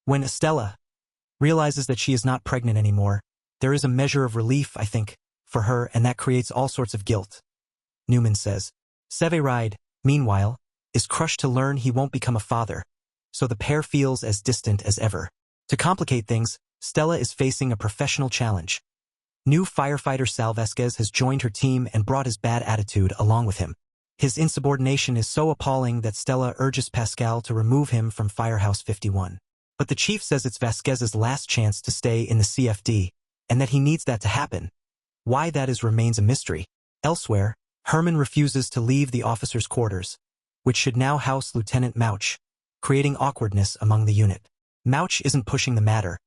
When Stella realizes that she is not pregnant anymore, there is a measure of relief, I think, for her, and that creates all sorts of guilt. Newman says. Severide, meanwhile, is crushed to learn he won't become a father, so the pair feels as distant as ever. To complicate things, Stella is facing a professional challenge. New firefighter Sal Vasquez has joined her team and brought his bad attitude along with him. His insubordination is so appalling that Stella urges Pascal to remove him from Firehouse 51. But the chief says it's Vasquez's last chance to stay in the CFD, and that he needs that to happen. Why that is remains a mystery. Elsewhere, Herrmann refuses to leave the officers' quarters, which should now house Lieutenant Mouch, creating awkwardness among the unit. Mouch isn't pushing the matter,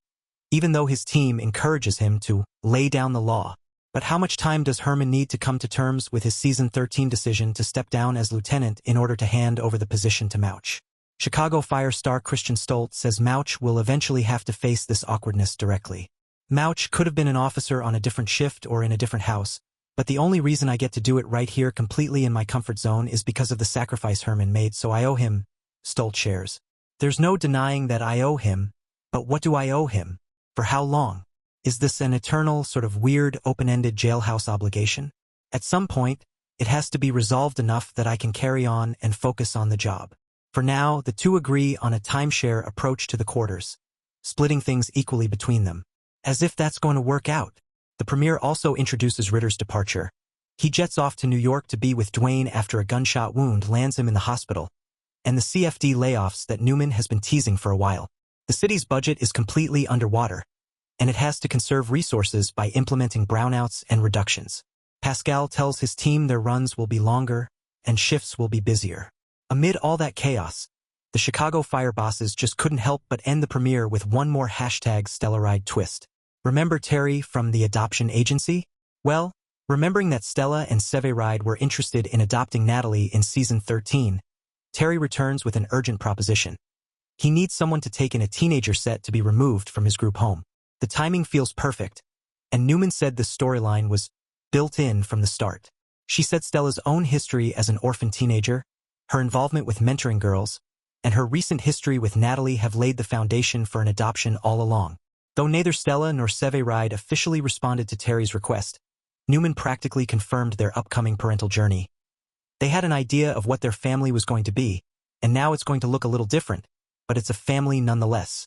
even though his team encourages him to lay down the law. But how much time does Herrmann need to come to terms with his Season 13 decision to step down as lieutenant in order to hand over the position to Mouch? Chicago Fire star Christian Stoltz says Mouch will eventually have to face this awkwardness directly. Mouch could have been an officer on a different shift or in a different house, but the only reason I get to do it right here completely in my comfort zone is because of the sacrifice Herrmann made, so I owe him, Stoltz shares. There's no denying that I owe him, but what do I owe him? For how long? Is this an eternal, sort of weird, open-ended jailhouse obligation? At some point, it has to be resolved enough that I can carry on and focus on the job. For now, the two agree on a timeshare approach to the quarters, splitting things equally between them. As if that's going to work out. The premiere also introduces Ritter's departure. He jets off to New York to be with Dwayne after a gunshot wound lands him in the hospital, and the CFD layoffs that Newman has been teasing for a while. The city's budget is completely underwater, and it has to conserve resources by implementing brownouts and reductions. Pascal tells his team their runs will be longer and shifts will be busier. Amid all that chaos, the Chicago Fire bosses just couldn't help but end the premiere with one more #Stellaride twist. Remember Terry from the adoption agency? Well, remembering that Stella and Severide were interested in adopting Natalie in Season 13, Terry returns with an urgent proposition. He needs someone to take in a teenager set to be removed from his group home. The timing feels perfect, and Newman said the storyline was built in from the start. She said Stella's own history as an orphan teenager, her involvement with mentoring girls, and her recent history with Natalie have laid the foundation for an adoption all along. Though neither Stella nor Severide officially responded to Terry's request, Newman practically confirmed their upcoming parental journey. They had an idea of what their family was going to be, and now it's going to look a little different, but it's a family nonetheless.